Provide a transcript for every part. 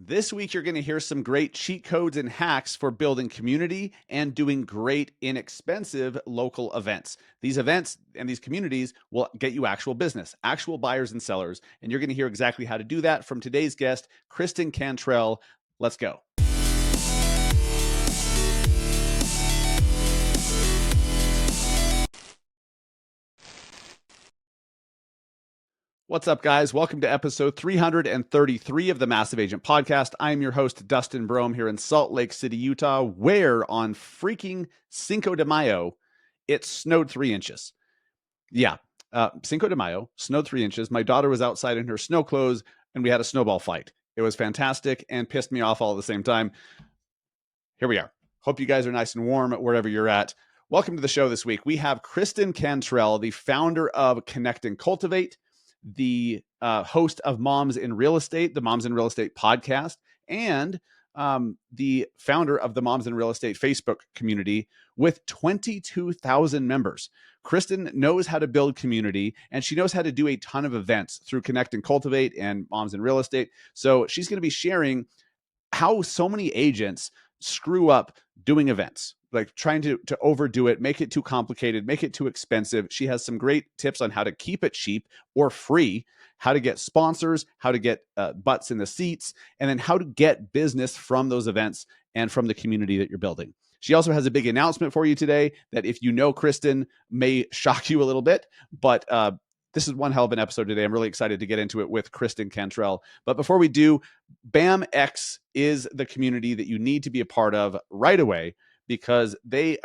This week, you're going to hear some great cheat codes and hacks for building community and doing great, inexpensive local events. These events and these communities will get you actual business, actual buyers and sellers. And you're going to hear exactly how to do that from today's guest, Kristen Cantrell. Let's go. What's up, guys? Welcome to episode 333 of the Massive Agent Podcast. I'm your host, Dustin Brohm, here in Salt Lake City, Utah, where on freaking Cinco de Mayo, it snowed 3 inches. Yeah, Cinco de Mayo, snowed 3 inches. My daughter was outside in her snow clothes, and we had a snowball fight. It was fantastic and pissed me off all at the same time. Here we are. Hope you guys are nice and warm wherever you're at. Welcome to the show this week. We have Kristen Cantrell, the founder of Connect and Cultivate, the host of Moms in Real Estate, the Moms in Real Estate podcast, and the founder of the Moms in Real Estate Facebook community with 22,000 members. Kristen knows how to build community, and she knows how to do a ton of events through Connect and Cultivate and Moms in Real Estate. So she's going to be sharing how so many agents screw up doing events, like trying to overdo it, make it too complicated, make it too expensive. She has some great tips on how to keep it cheap or free, how to get sponsors, how to get butts in the seats, and then how to get business from those events and from the community that you're building. She also has a big announcement for you today that, if you know Kristen, may shock you a little bit, but this is one hell of an episode today. I'm really excited to get into it with Kristen Cantrell. But before we do, BAMX is the community that you need to be a part of right away, because it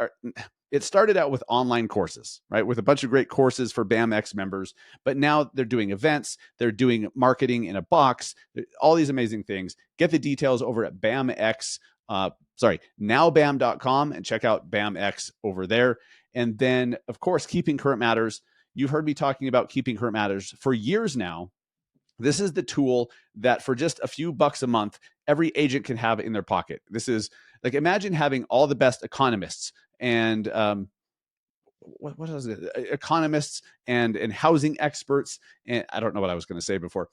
started out with online courses, right? With a bunch of great courses for BAMX members, but now they're doing events, they're doing marketing in a box, all these amazing things. Get the details over at nowbam.com and check out BAMX over there. And then, of course, Keeping Current Matters. You've heard me talking about Keeping Current Matters for years now. This is the tool that for just a few bucks a month, every agent can have in their pocket. This is like, imagine having all the best economists and what is it? Economists and housing experts. And I don't know what I was going to say before,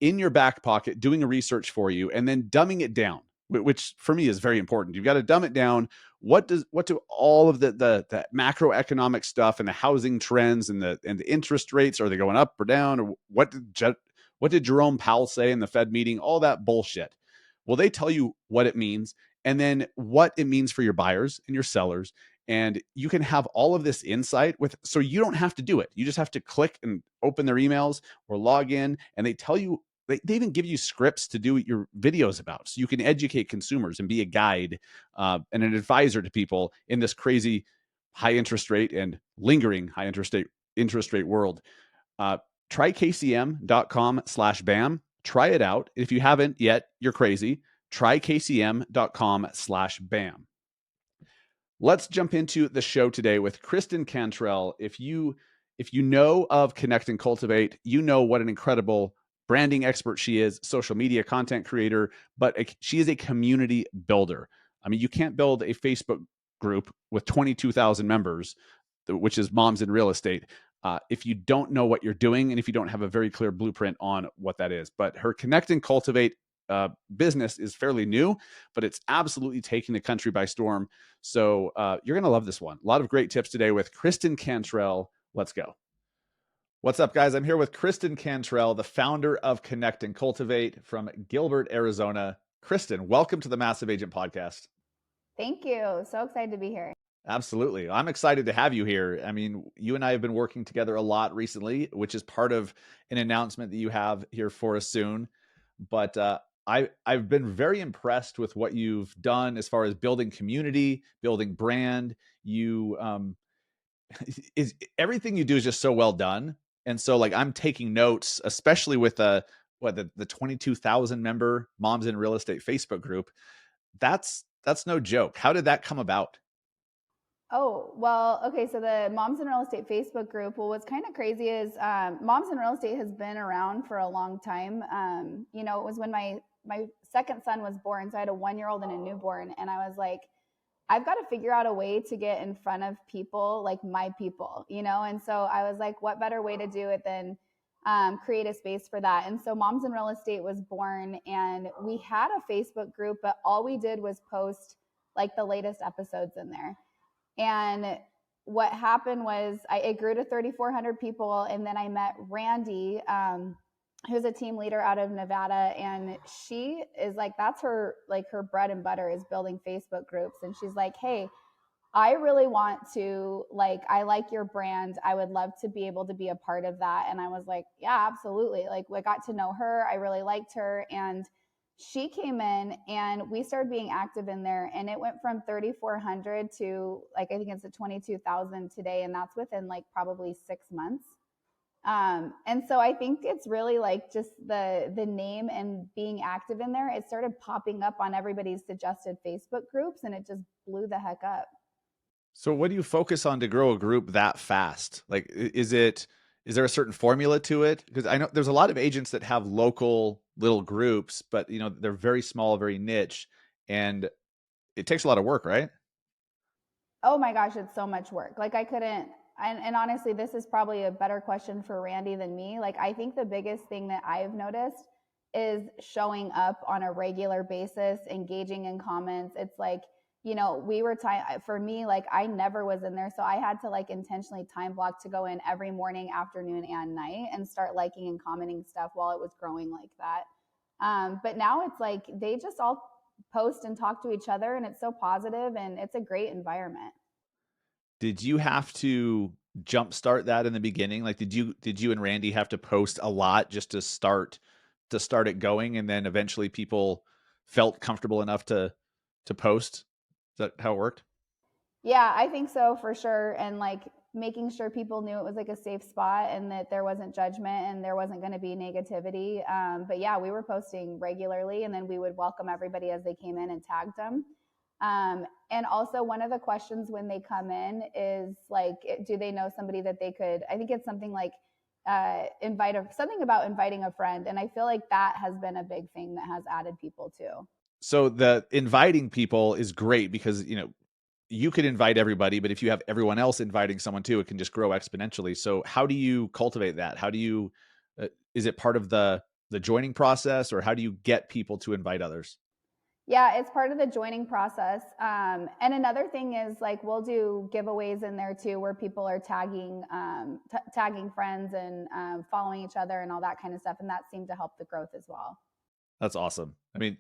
in your back pocket, doing a research for you and then dumbing it down, which for me is very important. You've got to dumb it down. What do all of the macroeconomic stuff and the housing trends and the interest rates, are they going up or down? Or what did Jerome Powell say in the Fed meeting? All that bullshit. Well, they tell you what it means, and then what it means for your buyers and your sellers. And you can have all of this insight so you don't have to do it. You just have to click and open their emails or log in, and they tell you, they even give you scripts to do your videos about, so you can educate consumers and be a guide and an advisor to people in this crazy high interest rate and lingering high interest rate world. Try kcm.com/BAM. Try it out. If you haven't yet, you're crazy. Try kcm.com/BAM. Let's jump into the show today with Kristen Cantrell. If you know of Connect and Cultivate, you know what an incredible branding expert she is, social media content creator, but she is a community builder. I mean, you can't build a Facebook group with 22,000 members, which is Moms in Real Estate, if you don't know what you're doing and if you don't have a very clear blueprint on what that is. But her Connect and Cultivate business is fairly new, but it's absolutely taking the country by storm. So you're going to love this one. A lot of great tips today with Kristen Cantrell. Let's go. What's up, guys? I'm here with Kristen Cantrell, the founder of Connect and Cultivate from Gilbert, Arizona. Kristen, welcome to the Massive Agent Podcast. Thank you. So excited to be here. Absolutely. I'm excited to have you here. I mean, you and I have been working together a lot recently, which is part of an announcement that you have here for us soon. But I've been very impressed with what you've done as far as building community, building brand. You is everything you do is just so well done. And so, like, I'm taking notes, especially with the 22,000 member Moms in Real Estate Facebook group. That's no joke. How did that come about? Oh, well, okay. So the Moms in Real Estate Facebook group, well, what's kind of crazy is Moms in Real Estate has been around for a long time. It was when my second son was born. So I had a 1-year-old and a newborn. And I was like, I've got to figure out a way to get in front of people, like my people, And so I was like, what better way to do it than create a space for that. And so Moms in Real Estate was born, and we had a Facebook group, but all we did was post like the latest episodes in there. And what happened was it grew to 3,400 people. And then I met Randy, who's a team leader out of Nevada. And she is like, that's her, like her bread and butter is building Facebook groups. And she's like, hey, I really want to, like, I like your brand. I would love to be able to be a part of that. And I was like, yeah, absolutely. Like, I got to know her. I really liked her. And she came in and we started being active in there. And it went from 3,400 to like, I think it's at 22,000 today. And that's within like probably 6 months. And so I think it's really like just the name and being active in there. It started popping up on everybody's suggested Facebook groups, and it just blew the heck up. So what do you focus on to grow a group that fast? Like, is there a certain formula to it? Because I know there's a lot of agents that have local little groups, but they're very small, very niche, and it takes a lot of work, right? Oh my gosh, it's so much work. Like I couldn't, and honestly, this is probably a better question for Randy than me. Like I think the biggest thing that I've noticed is showing up on a regular basis, engaging in comments. It's like, we were for me, like I never was in there. So I had to like intentionally time block to go in every morning, afternoon, and night and start liking and commenting stuff while it was growing like that. But now it's like they just all post and talk to each other, and it's so positive and it's a great environment. Did you have to jumpstart that in the beginning? Like, did you and Randy have to post a lot just to start it going, and then eventually people felt comfortable enough to post? Is that how it worked? Yeah, I think so for sure. And like making sure people knew it was like a safe spot and that there wasn't judgment and there wasn't going to be negativity. But yeah, we were posting regularly, and then we would welcome everybody as they came in and tagged them. And also, one of the questions when they come in is like, do they know somebody that they could? I think it's something like something about inviting a friend. And I feel like that has been a big thing that has added people too. So the inviting people is great because you could invite everybody, but if you have everyone else inviting someone too, it can just grow exponentially. So how do you cultivate that? How do you is it part of the joining process, or how do you get people to invite others? Yeah, it's part of the joining process. And another thing is like we'll do giveaways in there too, where people are tagging friends and following each other and all that kind of stuff, and that seemed to help the growth as well. That's awesome. I mean,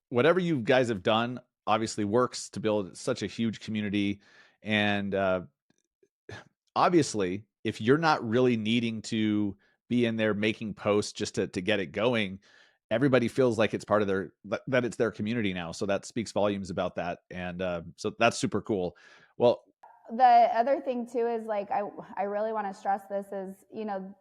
whatever you guys have done obviously works to build such a huge community. And obviously, if you're not really needing to be in there making posts just to get it going, everybody feels like it's part of that it's their community now. So that speaks volumes about that. And so that's super cool. Well, The other thing too is like I really want to stress this is,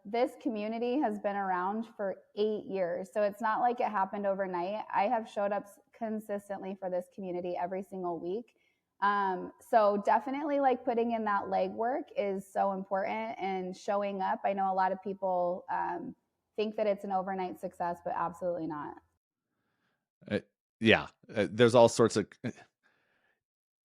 this community has been around for 8 years, so it's not like it happened overnight. I have showed up consistently for this community every single week. So definitely like putting in that legwork is so important, and showing up. I know a lot of people think that it's an overnight success, but absolutely not. uh, yeah, there's all sorts of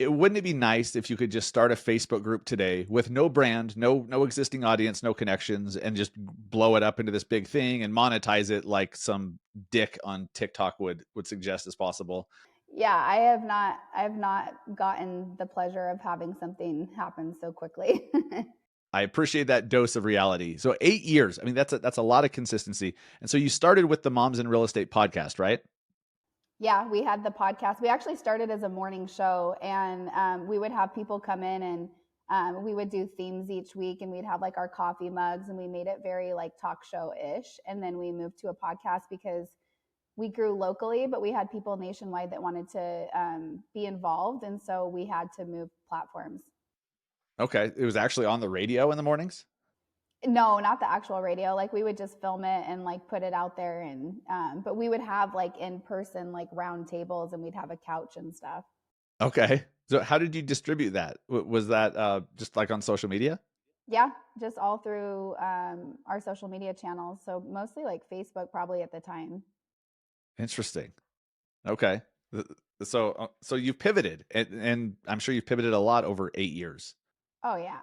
wouldn't it be nice if you could just start a Facebook group today with no brand, no existing audience, no connections, and just blow it up into this big thing and monetize it like some dick on TikTok would suggest as possible? Yeah, I have not gotten the pleasure of having something happen so quickly. I appreciate that dose of reality. So 8 years, I mean, that's a lot of consistency. And so you started with the Moms in Real Estate podcast, right? Yeah, we had the podcast. We actually started as a morning show, and we would have people come in, and we would do themes each week, and we'd have like our coffee mugs, and we made it very like talk show ish. And then we moved to a podcast because we grew locally, but we had people nationwide that wanted to be involved, and so we had to move platforms. Okay, it was actually on the radio in the mornings. No, not the actual radio. Like we would just film it and like put it out there, and but we would have like in person like round tables, and we'd have a couch and stuff. Okay, so how did you distribute that? Was that just like on social media? Yeah, just all through our social media channels. So mostly like Facebook, probably at the time. Interesting. Okay. So you've pivoted, and I'm sure you've pivoted a lot over 8 years. Oh yeah.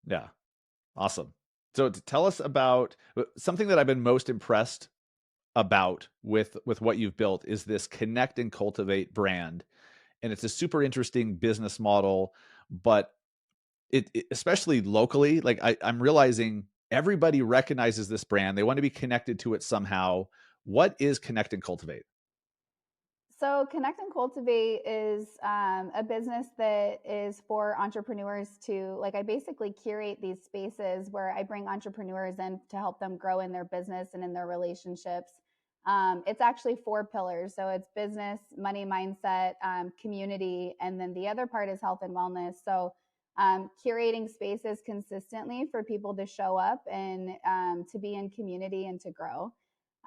Yeah. Awesome. So to tell us about something that I've been most impressed about with what you've built is this Connect and Cultivate brand. And it's a super interesting business model, but especially locally, like I'm realizing everybody recognizes this brand. They want to be connected to it somehow. What is Connect and Cultivate? So, Connect and Cultivate is a business that is for entrepreneurs to, like, I basically curate these spaces where I bring entrepreneurs in to help them grow in their business and in their relationships. It's actually four pillars. So, it's business, money mindset, community, and then the other part is health and wellness. So, curating spaces consistently for people to show up and to be in community and to grow.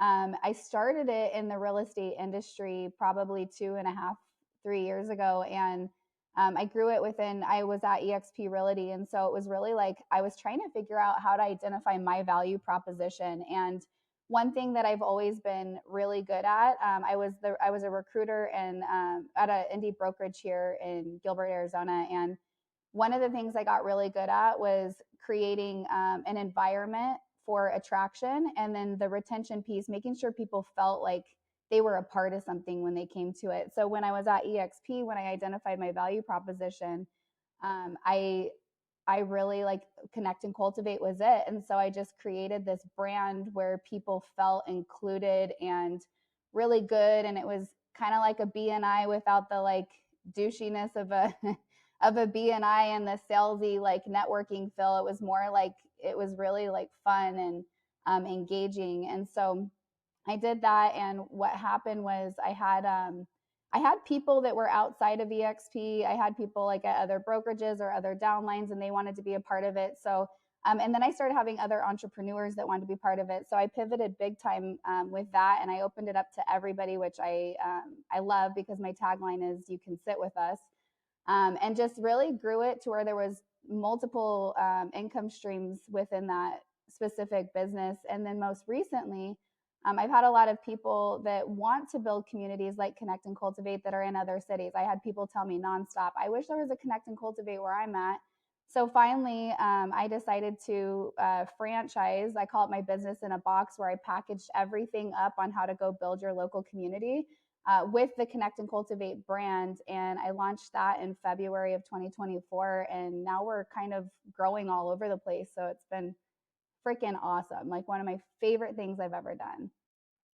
I started it in the real estate industry probably 2.5, 3 years ago. And I grew it I was at EXP Realty. And so it was really like I was trying to figure out how to identify my value proposition. And one thing that I've always been really good at, I was a recruiter and at an indie brokerage here in Gilbert, Arizona. And one of the things I got really good at was creating an environment for attraction, and then the retention piece, making sure people felt like they were a part of something when they came to it. So when I was at EXP, when I identified my value proposition, um, I I really like Connect and Cultivate was it. And so I just created this brand where people felt included and really good. And it was kind of like a BNI without the like douchiness of a of a BNI and the salesy like networking feel. It was more like it was really like fun and engaging. And so I did that, and what happened was I had people that were outside of EXP. I had people like at other brokerages or other downlines, and they wanted to be a part of it. So, and then I started having other entrepreneurs that wanted to be part of it. So I pivoted big time with that, and I opened it up to everybody, which I love because my tagline is "You can sit with us." And just really grew it to where there was multiple income streams within that specific business. And then most recently, I've had a lot of people that want to build communities like Connect and Cultivate that are in other cities. I had people tell me nonstop, I wish there was a Connect and Cultivate where I'm at. So finally, I decided to franchise. I call it my business in a box, where I packaged everything up on how to go build your local community with the Connect and Cultivate brand. And I launched that in February of 2024. And now we're kind of growing all over the place. So it's been freaking awesome. Like one of my favorite things I've ever done.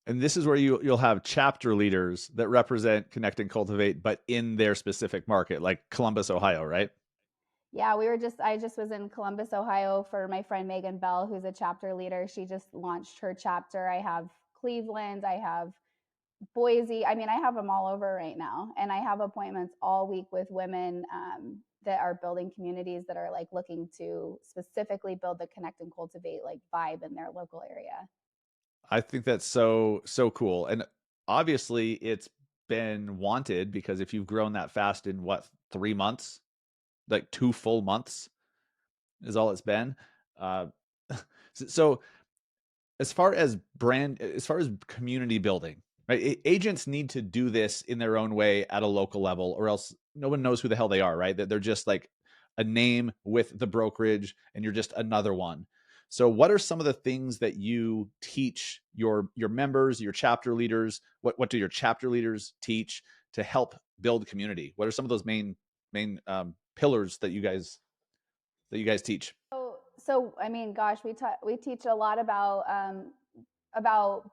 And this is where you'll have chapter leaders that represent Connect and Cultivate, but in their specific market, like Columbus, Ohio, right? Yeah, I just was in Columbus, Ohio for my friend Megan Bell, who's a chapter leader. She just launched her chapter. I have Cleveland, I have Boise. I mean, I have them all over right now. And I have appointments all week with women that are building communities that are like looking to specifically build the Connect and Cultivate like vibe in their local area. I think that's so cool. And obviously it's been wanted because if you've grown that fast in what, 3 months, like 2 full months is all it's been. Uh, so as far as community building, right? Agents need to do this in their own way at a local level, or else no one knows who the hell they are, right? That they're just like a name with the brokerage, and you're just another one. So, what are some of the things that you teach your members, your chapter leaders? What do your chapter leaders teach to help build community? What are some of those main pillars that you guys teach? So I mean, gosh, we teach a lot about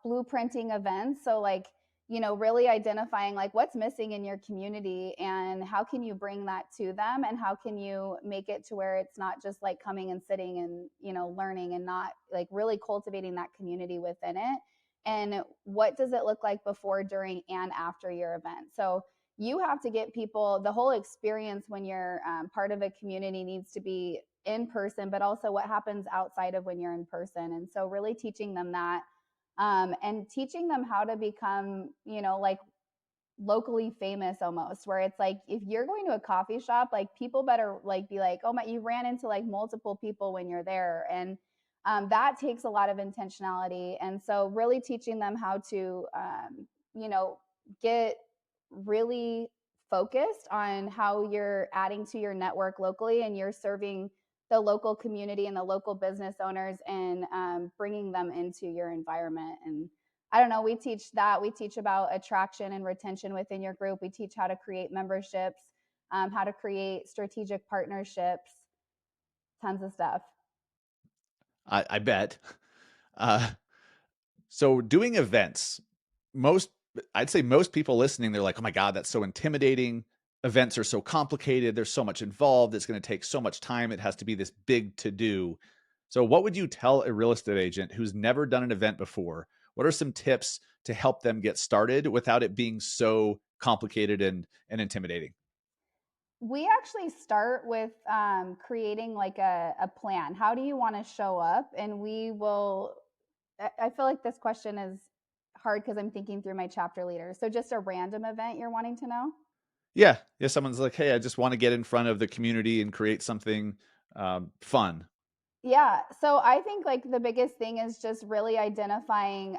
blueprinting events. So like, really identifying like what's missing in your community and how can you bring that to them, and how can you make it to where it's not just like coming and sitting and, learning, and not like really cultivating that community within it. And what does it look like before, during, and after your event? So you have to get people the whole experience when you're part of a community needs to be in person, but also what happens outside of when you're in person. And so really teaching them that, and teaching them how to become, like locally famous almost, where it's like if you're going to a coffee shop, like people better like be like, oh my, you ran into like multiple people when you're there. And that takes a lot of intentionality. And so really teaching them how to you know get really focused on how you're adding to your network locally, and you're serving the local community and the local business owners, and bringing them into your environment. And I don't know, we teach that. We teach about attraction and retention within your group. We teach how to create memberships, how to create strategic partnerships, tons of stuff. I bet. Uh, so doing events, most I'd say most people listening, they're like, oh my God, that's so intimidating. Events are so complicated. There's so much involved. It's going to take so much time. It has to be this big to do. So, what would you tell a real estate agent who's never done an event before? What are some tips to help them get started without it being so complicated and intimidating? We actually start with creating like a plan. How do you want to show up? And we will, I feel like this question is hard because I'm thinking through my chapter leader. So just a random event you're wanting to know? Yeah, yeah. Someone's like, hey, I just want to get in front of the community and create something fun. Yeah. So I think like the biggest thing is just really identifying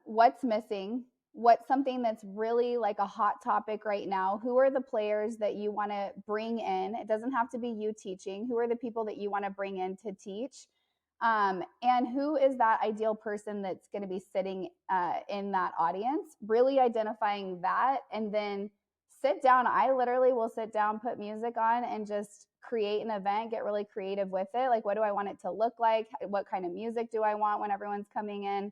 what's missing, what's something that's really like a hot topic right now. Who are the players that you want to bring in? It doesn't have to be you teaching. Who are the people that you want to bring in to teach? And who is that ideal person that's going to be sitting in that audience? Really identifying that, and then sit down. I literally will sit down, put music on, and just create an event, get really creative with it. Like, what do I want it to look like? What kind of music do I want when everyone's coming in?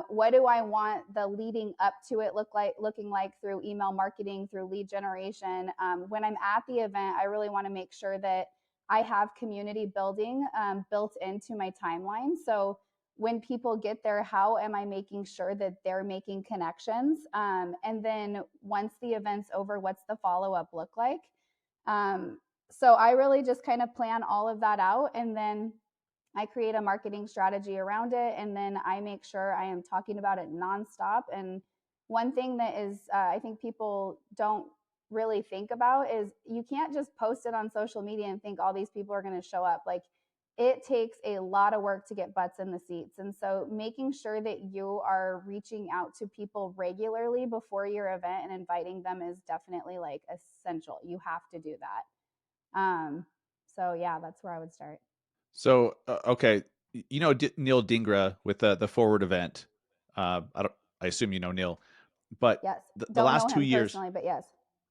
What do I want the leading up to it looking like through email marketing, through lead generation? When I'm at the event, I really want to make sure that I have community building built into my timeline. So when people get there, how am I making sure that they're making connections? And then once the event's over, what's the follow up look like? Um, so I really just kind of plan all of that out, and then I create a marketing strategy around it, and then I make sure I am talking about it nonstop. And one thing that is, I think people don't really think about is you can't just post it on social media and think all these people are going to show up. Like, it takes a lot of work to get butts in the seats. And so making sure that you are reaching out to people regularly before your event and inviting them is definitely like essential. You have to do that. So yeah, that's where I would start. So, okay, you know Neil Dingra with the Forward event. I don't. I assume you know Neil, but Yes. the Don't last know two him years. personally, but yes.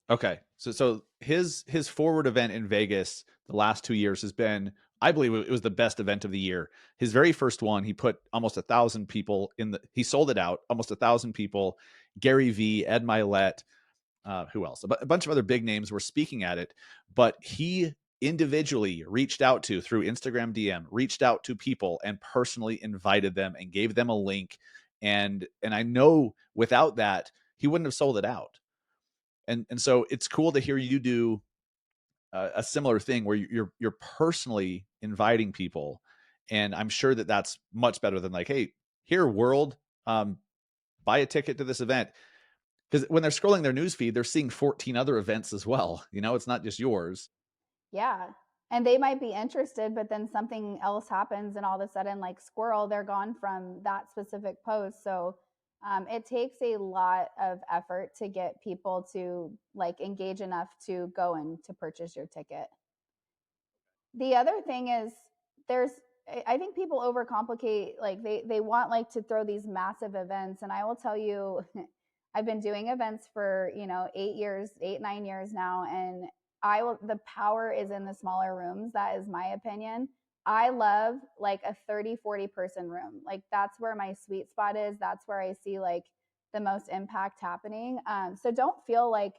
Okay, so his Forward event in Vegas the last 2 years has been, I believe it was the best event of the year. His very first one, he put almost 1,000 people in the. He sold it out, almost 1,000 people. Gary V, Ed Milet, who else? A bunch of other big names were speaking at it, but he individually reached out to through Instagram DM, reached out to people and personally invited them and gave them a link. And I know without that, he wouldn't have sold it out. And so it's cool to hear you do a similar thing where you're personally inviting people, and I'm sure that that's much better than like, hey, here world, um, buy a ticket to this event, because when they're scrolling their news feed, they're seeing 14 other events as well. You know, it's not just yours. Yeah. And they might be interested, but then something else happens, and all of a sudden, like squirrel, they're gone from that specific post. So it takes a lot of effort to get people to like engage enough to go and to purchase your ticket. The other thing is, there's, I think people overcomplicate, like they want like to throw these massive events. And I will tell you, I've been doing events for, 8 years, 8, 9 years now. And the power is in the smaller rooms. That is my opinion. I love like a 30, 40 person room. Like, that's where my sweet spot is. That's where I see like the most impact happening. So don't feel like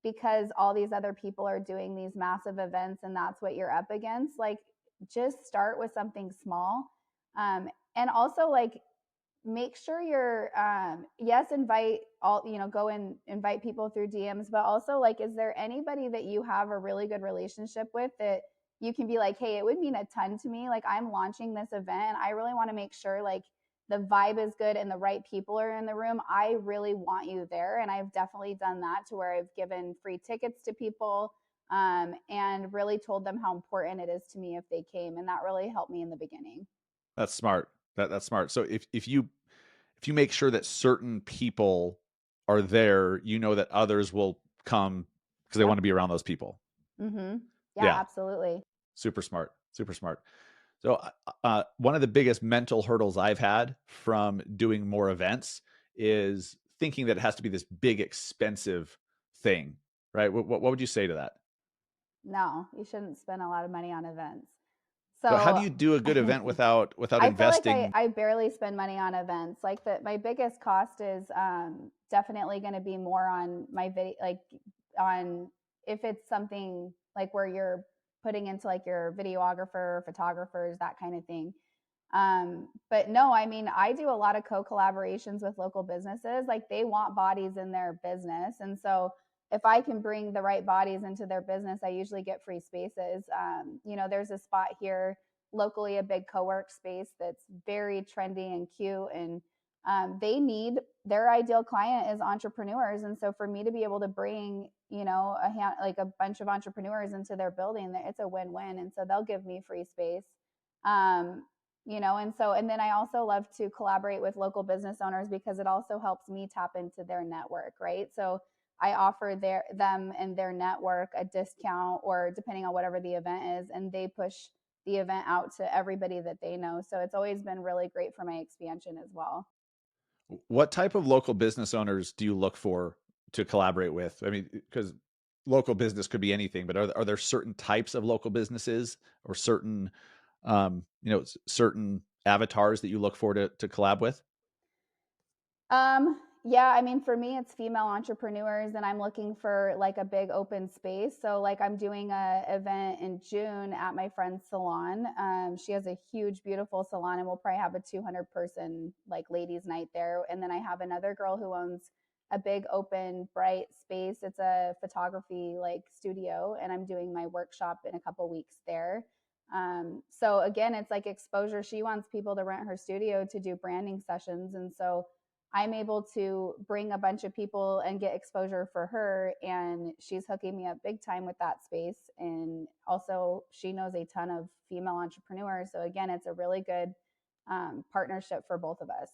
because all these other people are doing these massive events and that's what you're up against. Like, just start with something small. And also, like, make sure you're, yes, invite all, go and invite people through DMs, but also, like, is there anybody that you have a really good relationship with that you can be like, hey, it would mean a ton to me, like, I'm launching this event and I really want to make sure like the vibe is good and the right people are in the room. I really want you there. And I've definitely done that, to where I've given free tickets to people, and really told them how important it is to me if they came. And that really helped me in the beginning. That's smart. That's smart. So if you make sure that certain people are there, you know that others will come because they want Yep. to be around those people. Mm-hmm. Yeah, Yeah, absolutely. super smart. Super smart. So, one of the biggest mental hurdles I've had from doing more events is thinking that it has to be this big, expensive thing, right? What would you say to that? No, you shouldn't spend a lot of money on events. So, how So do you do a good event without I feel like investing? I barely spend money on events. Like my biggest cost is definitely going to be more on my video, like on if it's something like where you're putting into like your videographer, photographers, that kind of thing. But no, I mean, I do a lot of co-collaborations with local businesses. Like they want bodies in their business. And so if I can bring the right bodies into their business, I usually get free spaces. There's a spot here locally, a big co-work space that's very trendy and cute. And they need their ideal client is entrepreneurs. And so for me to be able to bring, like a bunch of entrepreneurs into their building, it's a win-win. And so they'll give me free space. Um, and then I also love to collaborate with local business owners because it also helps me tap into their network, right? So I offer them and their network a discount or depending on whatever the event is, and they push the event out to everybody that they know. So it's always been really great for my expansion as well. What type of local business owners do you look for to collaborate with? I mean, because local business could be anything, but are there certain types of local businesses or certain, certain avatars that you look for to collab with? Yeah, I mean, for me, it's female entrepreneurs, and I'm looking for like a big open space. So, like, I'm doing a event in June at my friend's salon. She has a huge, beautiful salon, and we'll probably have a 200 person like ladies' night there. And then I have another girl who owns a big, open, bright space. It's a photography like studio, and I'm doing my workshop in a couple weeks there. So again, it's like exposure. She wants people to rent her studio to do branding sessions, and so I'm able to bring a bunch of people and get exposure for her. And she's hooking me up big time with that space. And also, she knows a ton of female entrepreneurs. So, again, it's a really good partnership for both of us.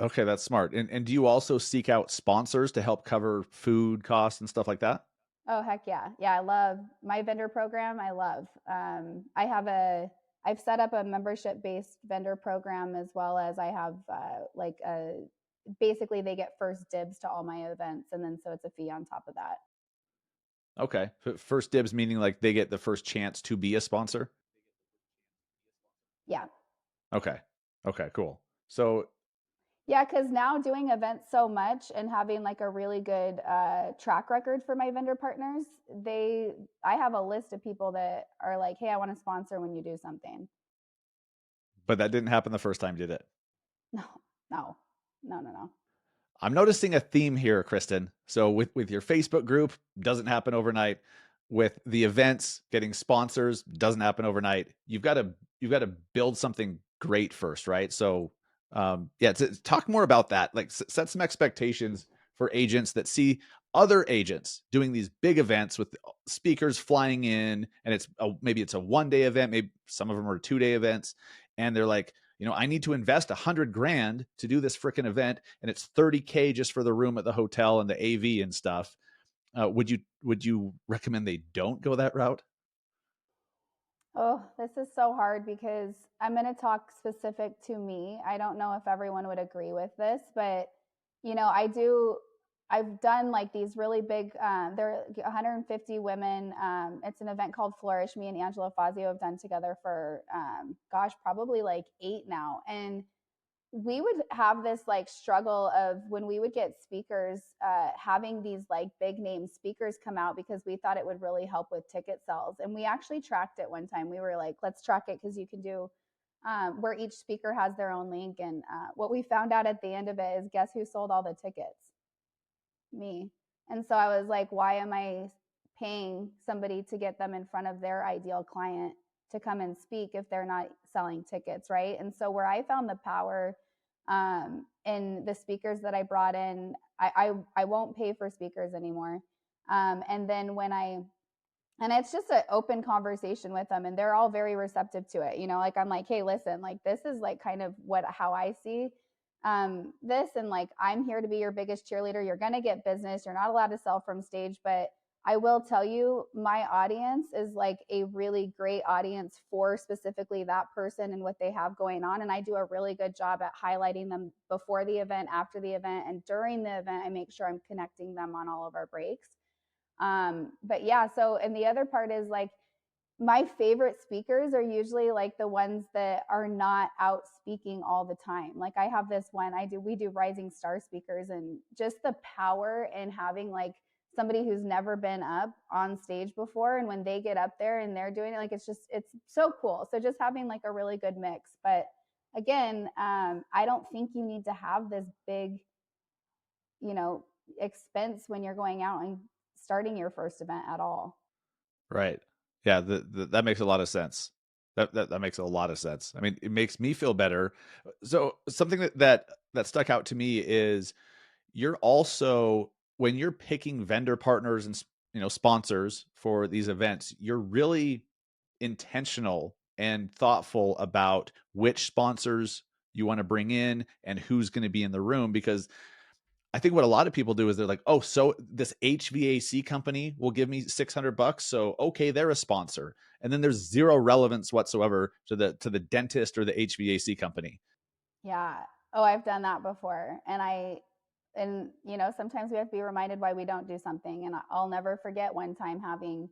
Okay, that's smart. And do you also seek out sponsors to help cover food costs and stuff like that? Oh, heck yeah. Yeah, I love my vendor program. I love. I've set up a membership based vendor program as well as I have basically they get first dibs to all my events. And then so it's a fee on top of that. Okay. First dibs meaning like they get the first chance to be a sponsor? Yeah. Okay. Okay, cool. So, Yeah, because now doing events so much and having like a really good track record for my vendor partners, I have a list of people that are like, hey, I want to sponsor when you do something. but that didn't happen the first time, did it? No, no, no, no, no. I'm noticing a theme here, Kristen. So with your Facebook group, doesn't happen overnight. With the events, getting sponsors doesn't happen overnight. You've got to build something great first, right? So yeah, talk more about that. Like set some expectations for agents that see other agents doing these big events with speakers flying in, and maybe it's a 1 day event, maybe some of them are 2 day events, and they're like, I need to invest 100 grand to do this freaking event, and it's 30K just for the room at the hotel and the AV and stuff. Would you recommend they don't go that route? Oh, this is so hard because I'm going to talk specific to me. I don't know if everyone would agree with this, but I do. I've done like these really big. There are 150 women. It's an event called Flourish. Me and Angela Fazio have done together for, gosh, probably like 8 now, and we would have this like struggle of when we would get speakers having these like big name speakers come out because we thought it would really help with ticket sales, and we actually tracked it one time. We were like, let's track it because you can do where each speaker has their own link, and what we found out at the end of it is guess who sold all the tickets? Me. And so I was like, why am I paying somebody to get them in front of their ideal client to come and speak if they're not selling tickets, right? And so where I found the power in the speakers that I brought in, I won't pay for speakers anymore. And then and it's just an open conversation with them, and they're all very receptive to it. Like I'm like, hey, listen, like this is like kind of how I see this, and like I'm here to be your biggest cheerleader. You're gonna get business. You're not allowed to sell from stage, but I will tell you, my audience is like a really great audience for specifically that person and what they have going on. And I do a really good job at highlighting them before the event, after the event, and during the event. I make sure I'm connecting them on all of our breaks. But yeah, so, and the other part is like, my favorite speakers are usually like the ones that are not out speaking all the time. Like I have this one, we do rising star speakers, and just the power in having like somebody who's never been up on stage before, and when they get up there and they're doing it, like it's so cool. So just having like a really good mix. But again, I don't think you need to have this big, you know, expense when you're going out and starting your first event at all. Right. Yeah, that makes a lot of sense. That makes a lot of sense. I mean, it makes me feel better. So something that stuck out to me is you're also, when you're picking vendor partners and sponsors for these events, you're really intentional and thoughtful about which sponsors you want to bring in and who's going to be in the room, because I think what a lot of people do is they're like, oh, so this HVAC company will give me $600. So, okay, they're a sponsor. And then there's zero relevance whatsoever to the dentist or the HVAC company. Yeah. Oh, I've done that before. And you know, sometimes we have to be reminded why we don't do something. And I'll never forget one time having,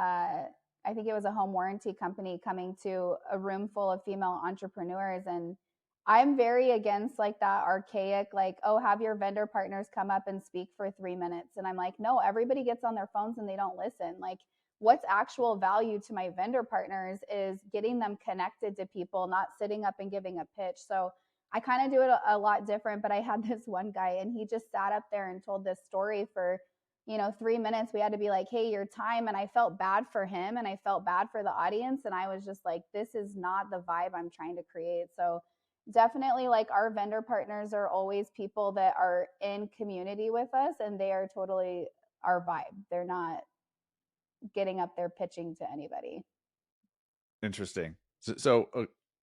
uh, I think it was a home warranty company coming to a room full of female entrepreneurs. And I'm very against like that archaic, like, oh, have your vendor partners come up and speak for 3 minutes. And I'm like, no, everybody gets on their phones and they don't listen. Like, what's actual value to my vendor partners is getting them connected to people, not sitting up and giving a pitch. So I kind of do it a lot different, but I had this one guy and he just sat up there and told this story for, you know, 3 minutes. We had to be like, hey, your time. And I felt bad for him and I felt bad for the audience. And I was just like, this is not the vibe I'm trying to create. So definitely, like, our vendor partners are always people that are in community with us, and they are totally our vibe. They're not getting up there pitching to anybody. Interesting. So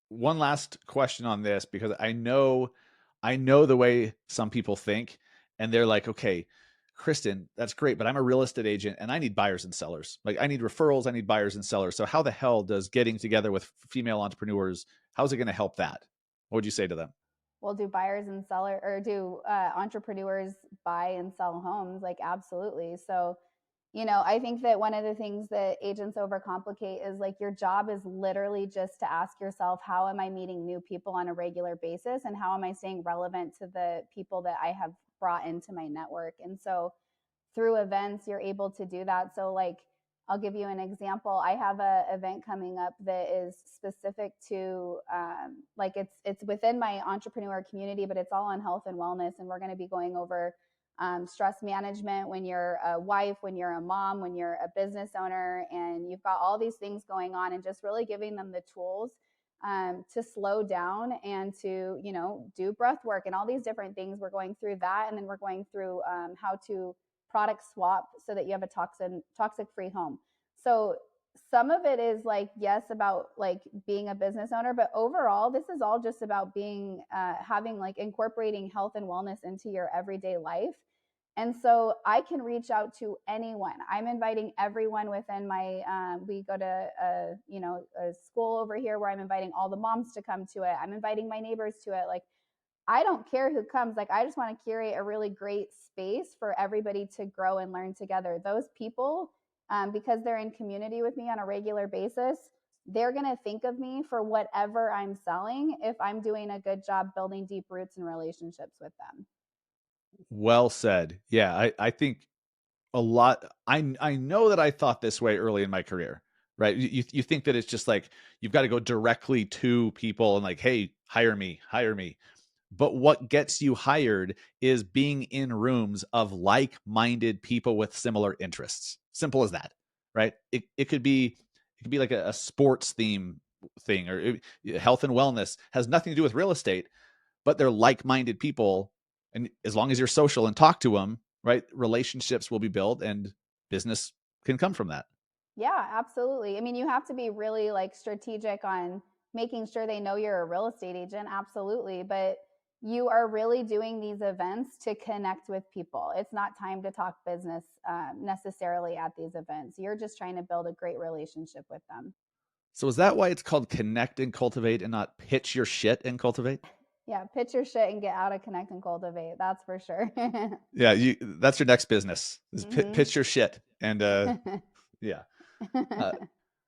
one last question on this, because I know the way some people think, and they're like, okay, Kristen, that's great, but I'm a real estate agent and I need buyers and sellers. Like I need referrals, I need buyers and sellers. So how the hell does getting together with female entrepreneurs, how's it going to help that? What would you say to them? Well, do buyers and seller, or do entrepreneurs buy and sell homes? Like, absolutely. So, you know, I think that one of the things that agents overcomplicate is like your job is literally just to ask yourself, how am I meeting new people on a regular basis? And how am I staying relevant to the people that I have brought into my network? And so through events, you're able to do that. So, like, I'll give you an example. I have a event coming up that is specific to, like, it's within my entrepreneur community, but it's all on health and wellness. And we're going to be going over stress management when you're a wife, when you're a mom, when you're a business owner, and you've got all these things going on, and just really giving them the tools to slow down and to, you know, do breath work and all these different things. We're going through that, and then we're going through how to product swap so that you have a toxic free home. So some of it is like, yes, about like being a business owner, but overall this is all just about being having, like, incorporating health and wellness into your everyday life. And so I can reach out to anyone. I'm inviting everyone within my, we go to you know, a school over here where I'm inviting all the moms to come to it. I'm inviting my neighbors to it. Like, I don't care who comes. Like, I just want to curate a really great space for everybody to grow and learn together. Those people, because they're in community with me on a regular basis, they're going to think of me for whatever I'm selling if I'm doing a good job building deep roots and relationships with them. Well said. Yeah, I think a lot. I know that I thought this way early in my career, right? You think that it's just like you've got to go directly to people and like, hey, hire me, hire me. But what gets you hired is being in rooms of like-minded people with similar interests. Simple as that, right? It could be like a sports theme thing, or health and wellness has nothing to do with real estate, but they're like-minded people. And as long as you're social and talk to them, right, relationships will be built and business can come from that. Yeah, absolutely. I mean, you have to be really like strategic on making sure they know you're a real estate agent. Absolutely. But you are really doing these events to connect with people. It's not time to talk business necessarily at these events. You're just trying to build a great relationship with them. So is that why it's called Connect and Cultivate and not Pitch Your Shit and Cultivate? Yeah, pitch your shit and get out of Connect and Cultivate. That's for sure. Yeah, that's your next business is Mm-hmm. pitch your shit. And yeah. Uh,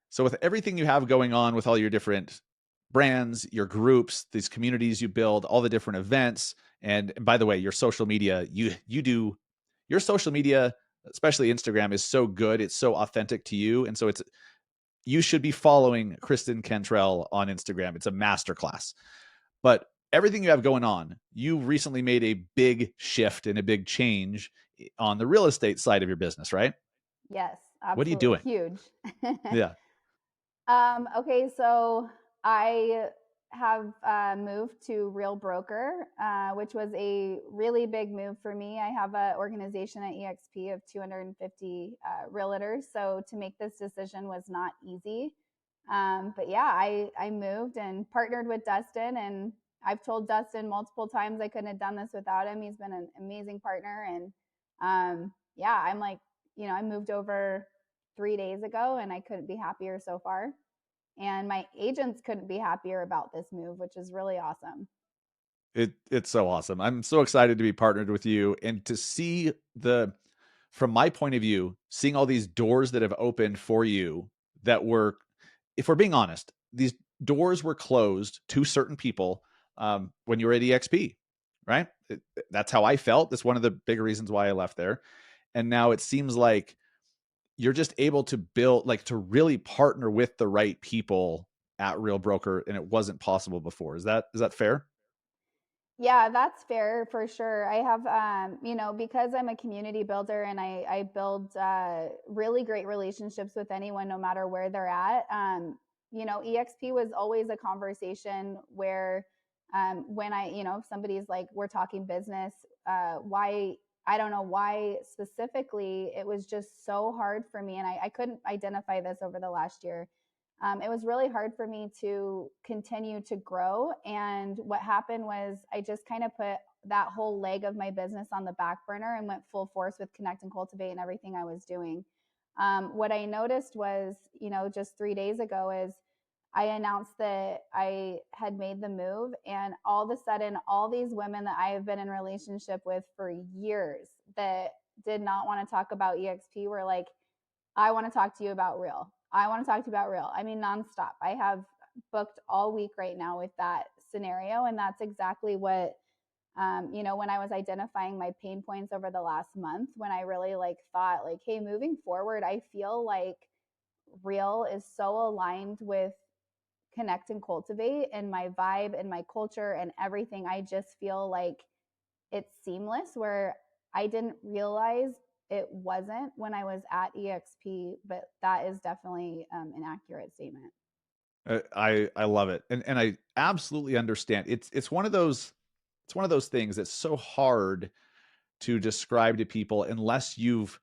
so with everything you have going on with all your different brands, your groups, these communities you build, all the different events, and by the way, your social media, you do your social media, especially Instagram, is so good. It's so authentic to you. And so you should be following Kristen Cantrell on Instagram. It's a masterclass. But everything you have going on, you recently made a big shift and a big change on the real estate side of your business, right? Yes, What are you absolutely doing? huge. Yeah. Okay, so I have moved to RealBroker, which was a really big move for me. I have an organization at EXP of 250 realtors, so to make this decision was not easy. But yeah, I moved and partnered with Dustin, and I've told Dustin multiple times I couldn't have done this without him. He's been an amazing partner, and yeah, I'm like, I moved over 3 days ago, and I couldn't be happier so far. And my agents couldn't be happier about this move, which is really awesome. It's so awesome. I'm so excited to be partnered with you and to see from my point of view, seeing all these doors that have opened for you that were, if we're being honest, these doors were closed to certain people when you were at EXP, right? That's how I felt. That's one of the big reasons why I left there. And now it seems like you're just able to build, like, to really partner with the right people at RealBroker, and it wasn't possible before. Is that fair? Yeah, that's fair for sure. I have, because I'm a community builder and I build really great relationships with anyone, no matter where they're at. EXP was always a conversation where when if somebody's like, we're talking business, why, I don't know why specifically, it was just so hard for me. And I couldn't identify this over the last year. It was really hard for me to continue to grow. And what happened was I just kind of put that whole leg of my business on the back burner and went full force with Connect and Cultivate and everything I was doing. What I noticed was, just 3 days ago, is I announced that I had made the move, and all of a sudden, all these women that I have been in relationship with for years that did not want to talk about EXP were like, I want to talk to you about Real. I want to talk to you about Real. I mean, nonstop. I have booked all week right now with that scenario. And that's exactly what, when I was identifying my pain points over the last month, when I really thought like, hey, moving forward, I feel like Real is so aligned with Connect and Cultivate and my vibe and my culture and everything. I just feel like it's seamless, where I didn't realize it wasn't when I was at EXP, but that is definitely an accurate statement. I love it, and I absolutely understand. It's one of those things that's so hard to describe to people unless you've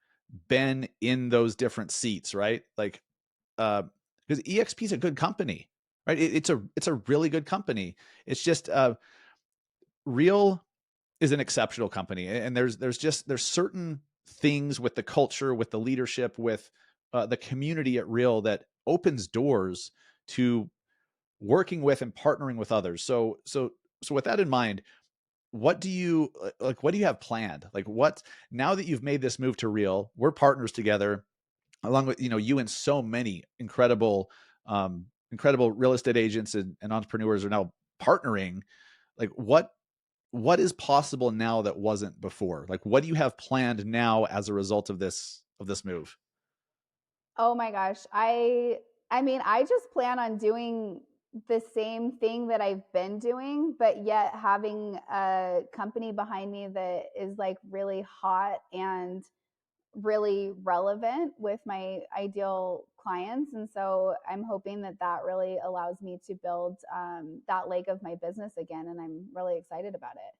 been in those different seats, right? Like, because EXP is a good company, right? It's a really good company. It's just Real is an exceptional company, and there's certain things with the culture, with the leadership, with the community at Real that opens doors to working with and partnering with others. So with that in mind, what do you what do you have planned? Like, what, now that you've made this move to Real, we're partners together, along with you and so many incredible real estate agents and entrepreneurs are now partnering. Like, what is possible now that wasn't before? Like, what do you have planned now as a result of this move? Oh my gosh. I mean, I just plan on doing the same thing that I've been doing, but yet having a company behind me that is like really hot and really relevant with my ideal clients. And so I'm hoping that that really allows me to build that leg of my business again. And I'm really excited about it.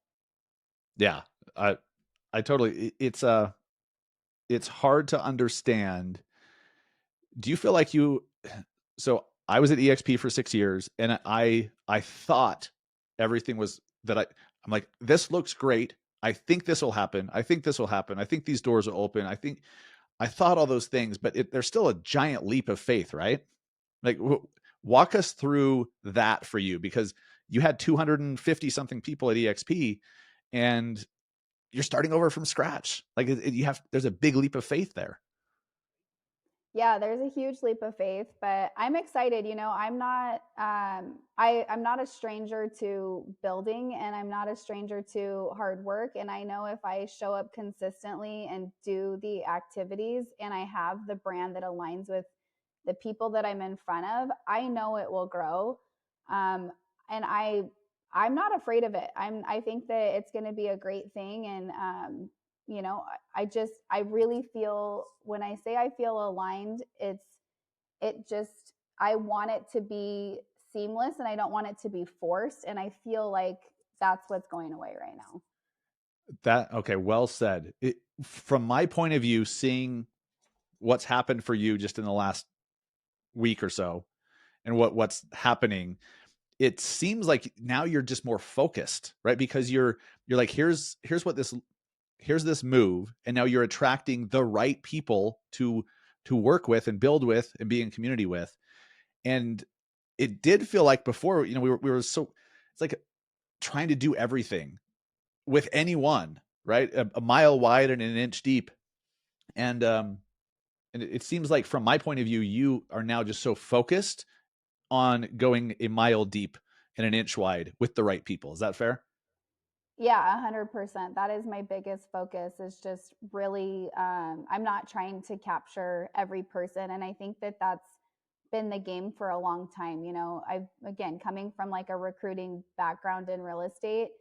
Yeah, I totally, it's hard to understand. Do you feel like so I was at EXP for 6 years, and I thought everything was that I'm like, this looks great. I think this will happen. I think this will happen. I think these doors will open. I thought all those things, but there's still a giant leap of faith, right? Like, walk us through that for you, because you had 250 something people at EXP and you're starting over from scratch. Like, there's a big leap of faith there. Yeah, there's a huge leap of faith, but I'm excited. I'm not a stranger to building, and I'm not a stranger to hard work. And I know if I show up consistently and do the activities and I have the brand that aligns with the people that I'm in front of, I know it will grow. And I'm not afraid of it. I think that it's going to be a great thing. And I really feel, when I say I feel aligned, I want it to be seamless and I don't want it to be forced. And I feel like that's what's going away right now. Okay, well said. From my point of view, seeing what's happened for you just in the last week or so, and what's happening, it seems like now you're just more focused, right? Because you're like, here's this move, and now you're attracting the right people to work with and build with and be in community with. And it did feel like before, we were so, it's like trying to do everything with anyone, right? A mile wide and an inch deep. And it seems like, from my point of view, you are now just so focused on going a mile deep and an inch wide with the right people. Is that fair? Yeah, 100%. That is my biggest focus, is just really, I'm not trying to capture every person. And I think that that's been the game for a long time. I've, again, coming from like a recruiting background in real estate,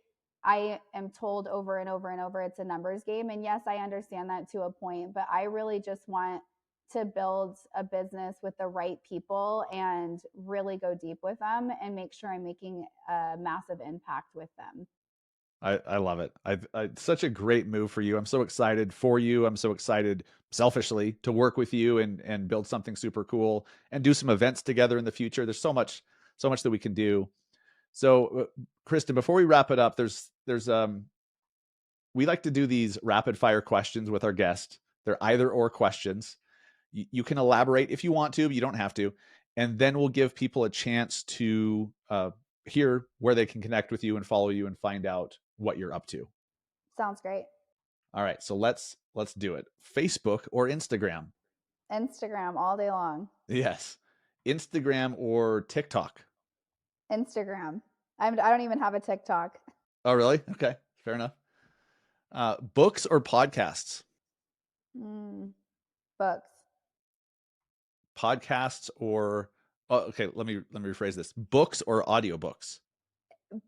I am told over and over and over it's a numbers game. And yes, I understand that to a point, but I really just want to build a business with the right people and really go deep with them and make sure I'm making a massive impact with them. I love it. It's such a great move for you. I'm so excited for you. I'm so excited, selfishly, to work with you and build something super cool and do some events together in the future. There's so much that we can do. So, Kristen, before we wrap it up, there's we like to do these rapid fire questions with our guest. They're either or questions. You can elaborate if you want to, but you don't have to. And then we'll give people a chance to hear where they can connect with you and follow you and find out what you're up to. Sounds great. All right, so let's do it. Facebook or Instagram? Instagram all day long. Yes. Instagram or TikTok? Instagram. I don't even have a TikTok. Oh, really? Okay, fair enough. Books or podcasts? Mm, books. Podcasts or okay, let me rephrase this. Books or audiobooks?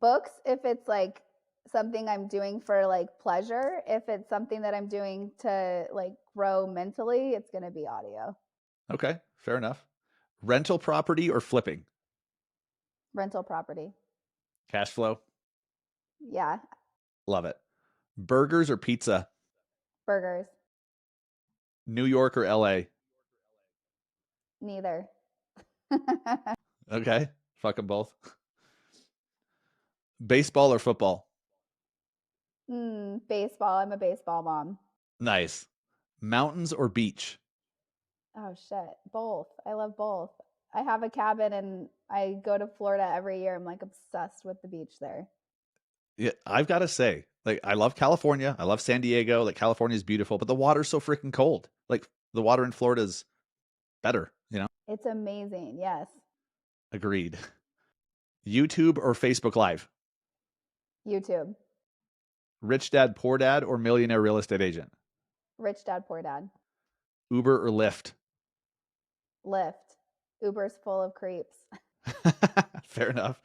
Books if it's like something I'm doing for like pleasure. If it's something that I'm doing to like grow mentally, it's going to be audio. Okay, fair enough. Rental property or flipping? Rental property. Cash flow? Yeah. Love it. Burgers or pizza? Burgers. New York or LA? Neither. Okay, fuck them both. Baseball or football? Baseball. I'm a baseball mom. Nice. Mountains or beach? Oh shit. Both. I love both. I have a cabin and I go to Florida every year. I'm like obsessed with the beach there. Yeah, I've got to say, like, I love California. I love San Diego. Like, California is beautiful, but the water's so freaking cold. Like, the water in Florida is better, you know? It's amazing. Yes. Agreed. YouTube or Facebook Live? YouTube. Rich Dad, Poor Dad, or Millionaire Real Estate Agent? Rich dad, poor dad. Uber or Lyft? Lyft. Uber's full of creeps. Fair enough.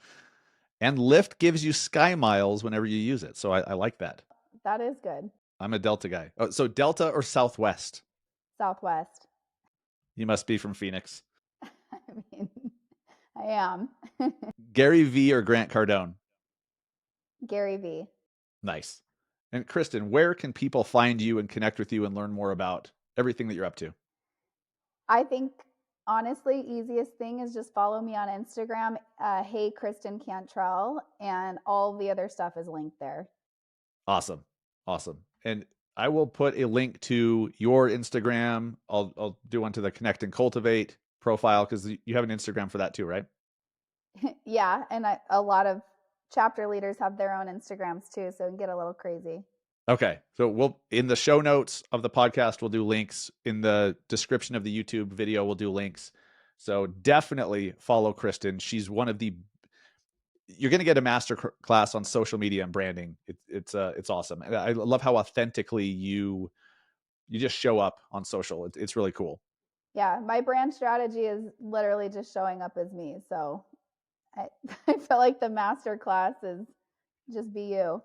And Lyft gives you Sky Miles whenever you use it. So I like that. That is good. I'm a Delta guy. Oh, so Delta or Southwest? Southwest. You must be from Phoenix. I mean, I am. Gary V or Grant Cardone? Gary V. Nice. And Kristen, where can people find you and connect with you and learn more about everything that you're up to? I think Honestly, easiest thing is just follow me on Instagram. Hey, Kristen Cantrell, and all the other stuff is linked there. Awesome. Awesome. And I will put a link to your Instagram. I'll do one to the Connect and Cultivate profile because you have an Instagram for that too, right? Yeah, and a lot of chapter leaders have their own Instagrams too, so it can get a little crazy. Okay. So we'll in the show notes of the podcast, we'll do links. In the description of the YouTube video, we'll do links. So definitely follow Kristen. She's one of the you're going to get a master class on social media and branding. It's awesome. And I love how authentically you just show up on social. It's really cool. Yeah, my brand strategy is literally just showing up as me. So I, I feel like the master class is just be you.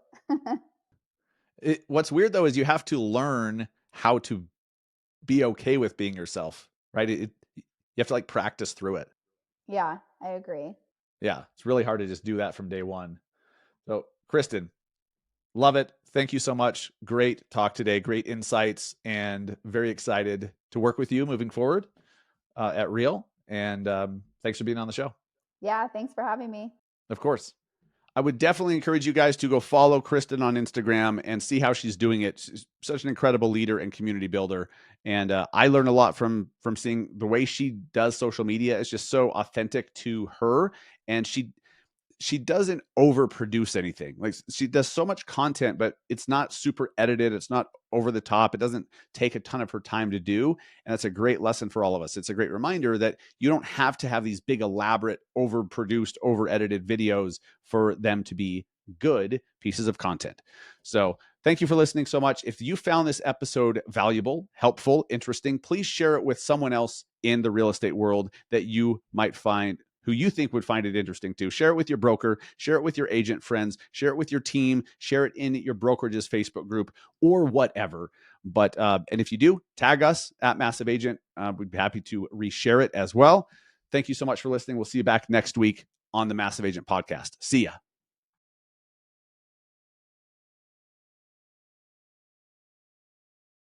What's weird though is you have to learn how to be okay with being yourself, right? You have to like practice through it. Yeah, I agree. Yeah, it's really hard to just do that from day one. So, Kristen, love it. Thank you so much. Great talk today. Great insights, and very excited to work with you moving forward at Real. And thanks for being on the show. Yeah, thanks for having me. Of course. I would definitely encourage you guys to go follow Kristen on Instagram and see how she's doing it. She's such an incredible leader and community builder, and I learn a lot from seeing the way she does social media. It's just so authentic to her, and she doesn't overproduce anything. Like she does so much content, but it's not super edited. It's not over the top. It doesn't take a ton of her time to do. And that's a great lesson for all of us. It's a great reminder that you don't have to have these big, elaborate, overproduced, over edited videos for them to be good pieces of content. So thank you for listening so much. If you found this episode valuable, helpful, interesting, please share it with someone else in the real estate world that you might find who you think would find it interesting too. Share it with your broker, share it with your agent friends, share it with your team, share it in your brokerage's Facebook group or whatever. But and if you do, tag us at Massive Agent. We'd be happy to reshare it as well. Thank you so much for listening. We'll see you back next week on the Massive Agent podcast. See ya.